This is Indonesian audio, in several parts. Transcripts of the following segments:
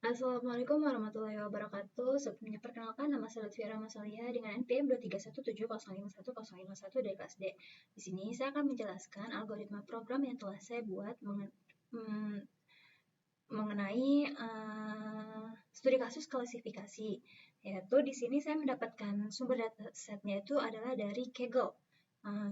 Assalamualaikum warahmatullahi wabarakatuh. Sebelumnya perkenalkan, nama saya Lutfiara Masalia dengan NPM 231705051 dari kelas D. Di sini saya akan menjelaskan algoritma program yang telah saya buat mengenai studi kasus klasifikasi. Yaitu di sini saya mendapatkan sumber datasetnya itu adalah dari Kaggle.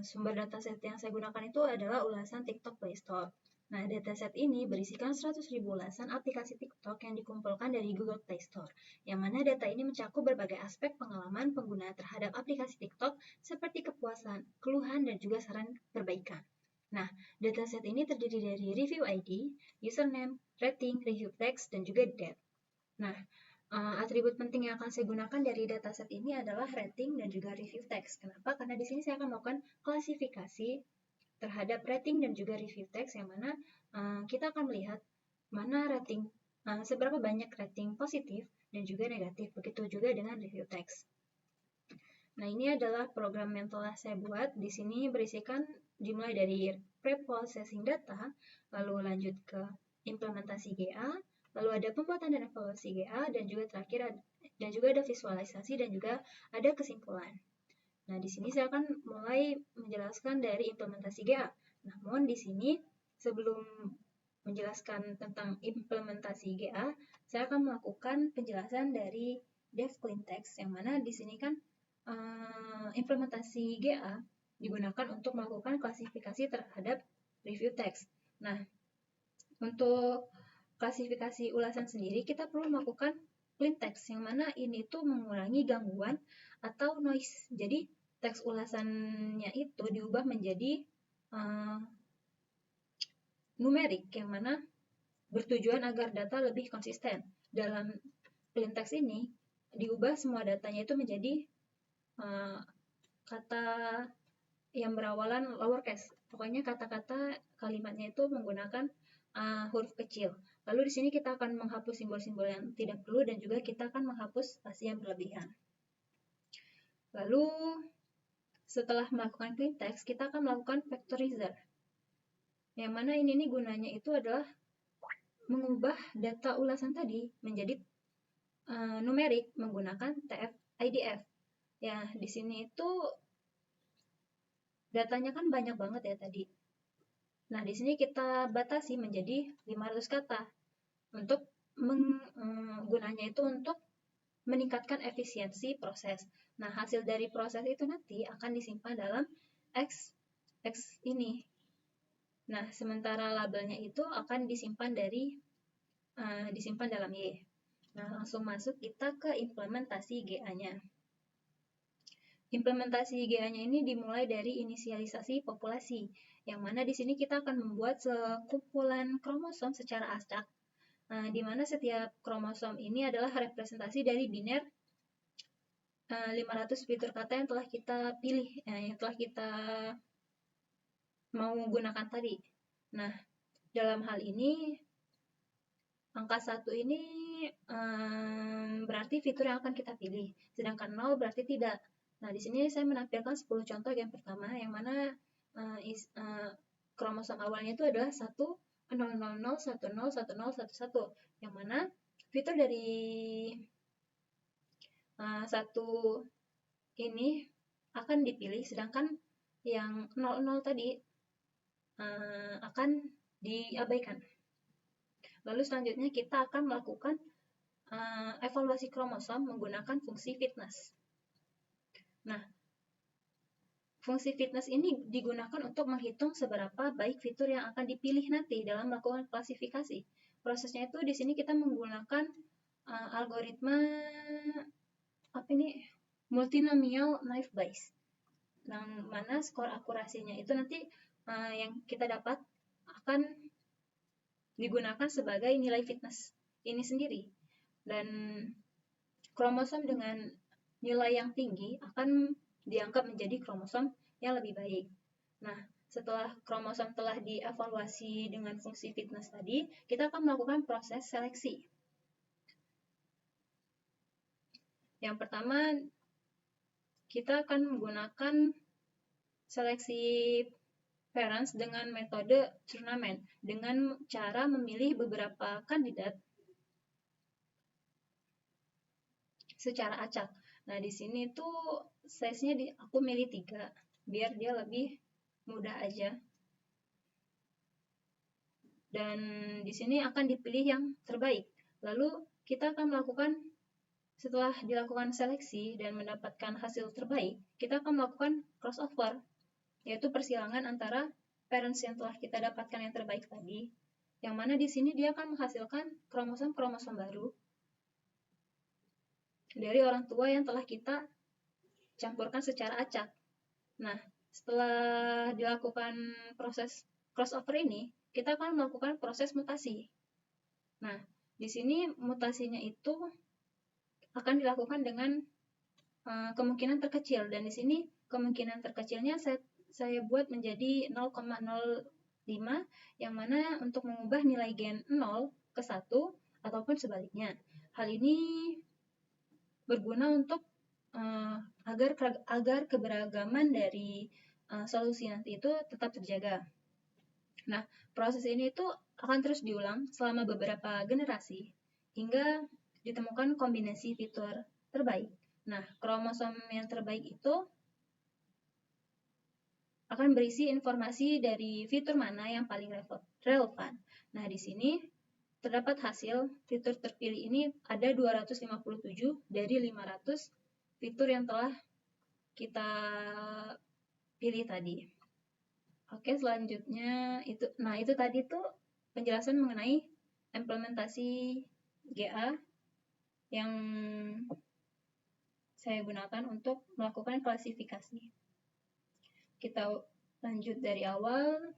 Sumber dataset yang saya gunakan itu adalah ulasan TikTok Play Store. Nah, dataset ini berisikan 100.000 ulasan aplikasi TikTok yang dikumpulkan dari Google Play Store, yang mana data ini mencakup berbagai aspek pengalaman pengguna terhadap aplikasi TikTok seperti kepuasan, keluhan, dan juga saran perbaikan. Nah, dataset ini terdiri dari review ID, username, rating, review text, dan juga date. Nah, atribut penting yang akan saya gunakan dari dataset ini adalah rating dan juga review text. Kenapa? Karena di sini saya akan melakukan klasifikasi terhadap rating dan juga review text, yang mana kita akan melihat mana rating, seberapa banyak rating positif dan juga negatif. Begitu juga dengan review text. Nah, ini adalah program yang telah saya buat. Di sini berisikan dimulai dari pre-processing data, lalu lanjut ke implementasi GA, lalu ada pembuatan dan evaluasi GA, dan juga terakhir dan juga ada visualisasi dan juga ada kesimpulan. Nah, di sini saya akan mulai menjelaskan dari implementasi GA. Namun di sini sebelum menjelaskan tentang implementasi GA, saya akan melakukan penjelasan dari dev clean text, yang mana di sini kan implementasi GA digunakan untuk melakukan klasifikasi terhadap review text. Nah, untuk klasifikasi ulasan sendiri kita perlu melakukan clean text, yang mana ini tuh mengurangi gangguan atau noise. Jadi teks ulasannya itu diubah menjadi numerik, yang mana bertujuan agar data lebih konsisten. Dalam clean text ini diubah semua datanya itu menjadi kata yang berawalan lowercase. Pokoknya kata-kata kalimatnya itu menggunakan huruf kecil. Lalu di sini kita akan menghapus simbol-simbol yang tidak perlu dan juga kita akan menghapus spasi yang berlebihan. Lalu setelah melakukan clean text, kita akan melakukan factorizer. Yang mana ini gunanya itu adalah mengubah data ulasan tadi menjadi numerik menggunakan TF-IDF. Ya, di sini itu datanya kan banyak banget ya tadi. Nah, di sini kita batasi menjadi 500 kata. Untuk gunanya itu untuk meningkatkan efisiensi proses. Nah, hasil dari proses itu nanti akan disimpan dalam X ini. Nah, sementara labelnya itu akan disimpan dalam Y. Nah, langsung masuk kita ke implementasi GA-nya. Implementasi GA-nya ini dimulai dari inisialisasi populasi, yang mana di sini kita akan membuat sekumpulan kromosom secara acak, di mana setiap kromosom ini adalah representasi dari biner 500 fitur kata yang telah kita pilih, yang telah kita mau gunakan tadi. Nah, dalam hal ini angka 1 ini berarti fitur yang akan kita pilih, sedangkan 0 berarti tidak. Nah, di sini saya menampilkan 10 contoh yang pertama, yang mana kromosom awalnya itu adalah 1, 000, 10, 10, 11, yang mana fitur dari 1 ini akan dipilih, sedangkan yang 00 tadi akan diabaikan. Lalu selanjutnya kita akan melakukan evaluasi kromosom menggunakan fungsi fitness. Nah, fungsi fitness ini digunakan untuk menghitung seberapa baik fitur yang akan dipilih nanti dalam melakukan klasifikasi. Prosesnya itu di sini kita menggunakan algoritma multinomial naive Bayes, yang mana skor akurasinya itu nanti yang kita dapat akan digunakan sebagai nilai fitness ini sendiri. Dan kromosom dengan nilai yang tinggi akan dianggap menjadi kromosom yang lebih baik. Nah, setelah kromosom telah dievaluasi dengan fungsi fitness tadi, kita akan melakukan proses seleksi. Yang pertama, kita akan menggunakan seleksi parents dengan metode turnamen, dengan cara memilih beberapa kandidat secara acak. Nah, di sini tuh size-nya aku milih 3 biar dia lebih mudah aja. Dan di sini akan dipilih yang terbaik. Lalu kita akan melakukan, setelah dilakukan seleksi dan mendapatkan hasil terbaik, kita akan melakukan crossover, yaitu persilangan antara parents yang telah kita dapatkan yang terbaik tadi, yang mana di sini dia akan menghasilkan kromosom-kromosom baru dari orang tua yang telah kita campurkan secara acak. Nah, setelah dilakukan proses crossover ini, kita akan melakukan proses mutasi. Nah, di sini mutasinya itu akan dilakukan dengan kemungkinan terkecil, dan di sini kemungkinan terkecilnya saya buat menjadi 0,05, yang mana untuk mengubah nilai gen 0 ke 1 ataupun sebaliknya. Hal ini berguna untuk agar keberagaman dari solusi nanti itu tetap terjaga. Nah, proses ini itu akan terus diulang selama beberapa generasi hingga ditemukan kombinasi fitur terbaik. Nah, kromosom yang terbaik itu akan berisi informasi dari fitur mana yang paling relevan. Nah, di sini terdapat hasil fitur terpilih ini ada 257 dari 500 fitur yang telah kita pilih tadi. Oke, selanjutnya itu tadi tuh penjelasan mengenai implementasi GA yang saya gunakan untuk melakukan klasifikasi. Kita lanjut dari awal.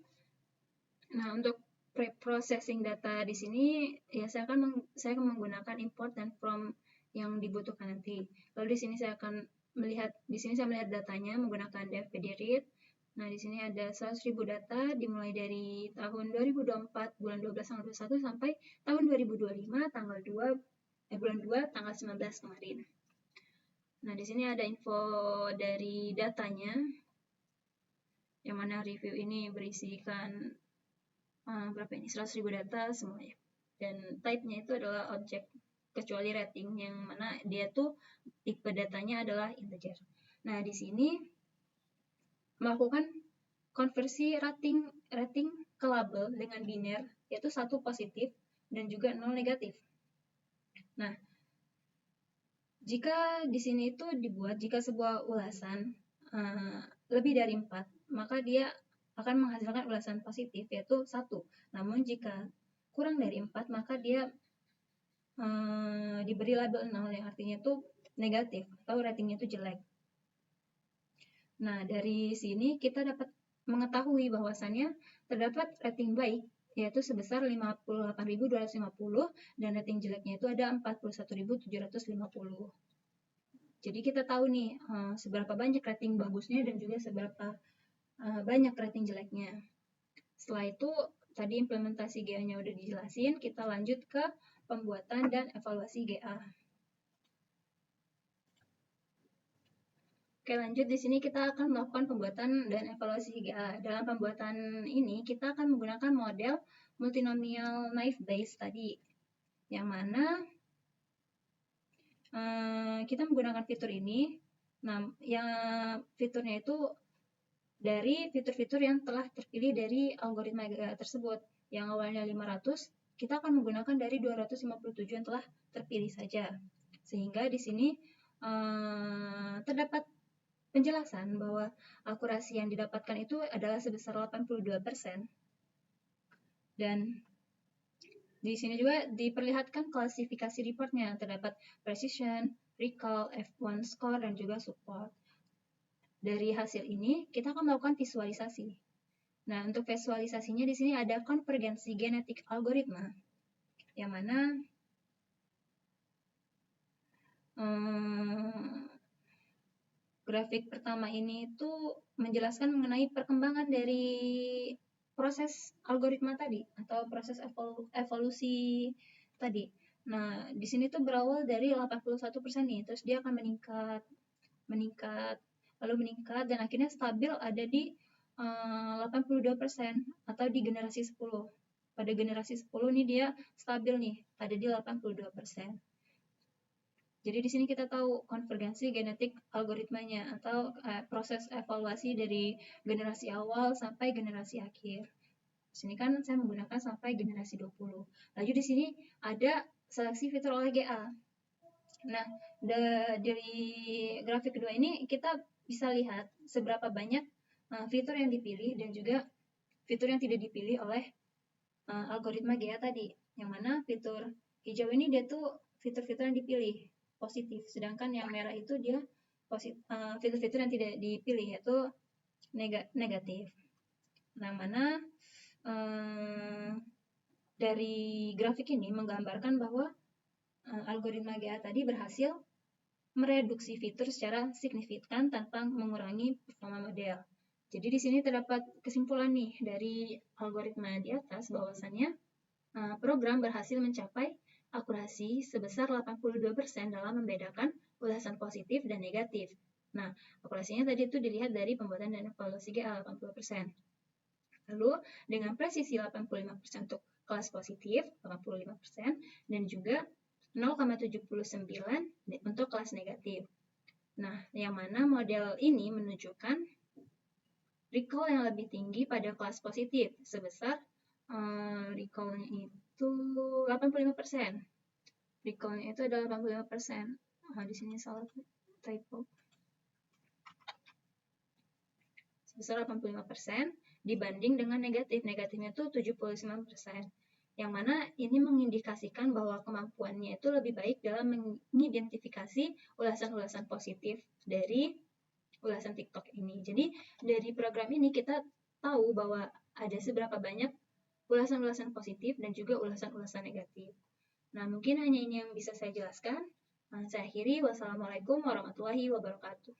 Nah, untuk pre-processing data di sini ya saya akan menggunakan import dan from yang dibutuhkan nanti. Lalu di sini saya melihat datanya menggunakan dfpd-read. Nah, di sini ada 100.000 data dimulai dari tahun 2024 bulan 12 tanggal 21 sampai tahun 2025 bulan 2 tanggal 19 kemarin. Nah, di sini ada info dari datanya, yang mana review ini berisikan 100.000 data semuanya. Dan type-nya itu adalah objek kecuali rating, yang mana dia tuh tipe datanya adalah integer. Nah, di sini melakukan konversi rating ke label dengan biner, yaitu 1 positif dan juga 0 negatif. Nah, jika di sini itu jika sebuah ulasan lebih dari 4, maka dia akan menghasilkan ulasan positif, yaitu 1. Namun jika kurang dari 4, maka dia diberi label 0, yang artinya itu negatif atau ratingnya itu jelek. Nah, dari sini kita dapat mengetahui bahwasannya terdapat rating baik, yaitu sebesar 58.250, dan rating jeleknya itu ada 41.750. Jadi kita tahu nih seberapa banyak rating bagusnya dan juga seberapa banyak rating jeleknya. Setelah itu, tadi implementasi GA-nya udah dijelasin, kita lanjut ke pembuatan dan evaluasi GA. Oke, lanjut di sini kita akan melakukan pembuatan dan evaluasi GA. Dalam pembuatan ini kita akan menggunakan model multinomial naive Bayes tadi, yang mana kita menggunakan fitur ini. Nah, yang fiturnya itu dari fitur-fitur yang telah terpilih dari algoritma GA tersebut. Yang awalnya 500, kita akan menggunakan dari 257 yang telah terpilih saja. Sehingga di sini terdapat penjelasan bahwa akurasi yang didapatkan itu adalah sebesar 82%. Dan di sini juga diperlihatkan klasifikasi reportnya, terdapat precision, recall, F1 score, dan juga support. Dari hasil ini, kita akan melakukan visualisasi. Nah, untuk visualisasinya di sini ada konvergensi genetik algoritma, yang mana grafik pertama ini itu menjelaskan mengenai perkembangan dari proses algoritma tadi atau proses evolusi tadi. Nah, di sini tuh berawal dari 81% nih, terus dia akan meningkat, lalu meningkat, dan akhirnya stabil ada di 82% atau di generasi 10. Pada generasi 10 nih dia stabil nih, ada di 82%. Jadi di sini kita tahu konvergensi genetik algoritmanya atau proses evaluasi dari generasi awal sampai generasi akhir. Di sini kan saya menggunakan sampai generasi 20. Lalu di sini ada seleksi fitur oleh GA. Nah, dari grafik kedua ini kita bisa lihat seberapa banyak fitur yang dipilih dan juga fitur yang tidak dipilih oleh algoritma GA tadi. Yang mana fitur hijau ini dia tuh fitur-fitur yang dipilih positif, sedangkan yang merah itu dia fitur-fitur yang tidak dipilih yaitu negatif. Nah, mana dari grafik ini menggambarkan bahwa algoritma GA tadi berhasil mereduksi fitur secara signifikan tanpa mengurangi performa model. Jadi di sini terdapat kesimpulan nih dari algoritma di atas bahwasannya program berhasil mencapai akurasi sebesar 82% dalam membedakan ulasan positif dan negatif. Nah, akurasinya tadi itu dilihat dari pembuatan dan evaluasi GA 80%. Lalu dengan presisi 85% untuk kelas positif, 85%, dan juga 0,79 untuk kelas negatif. Nah, yang mana model ini menunjukkan recall yang lebih tinggi pada kelas positif, sebesar recall-nya itu 85%. Recall-nya itu adalah 85%. Di sini salah typo. Sebesar 85% dibanding dengan negatif. Negatifnya itu 79%. Yang mana ini mengindikasikan bahwa kemampuannya itu lebih baik dalam mengidentifikasi ulasan-ulasan positif dari ulasan TikTok ini. Jadi dari program ini kita tahu bahwa ada seberapa banyak ulasan-ulasan positif dan juga ulasan-ulasan negatif. Nah, mungkin hanya ini yang bisa saya jelaskan. Saya akhiri. Wassalamualaikum warahmatullahi wabarakatuh.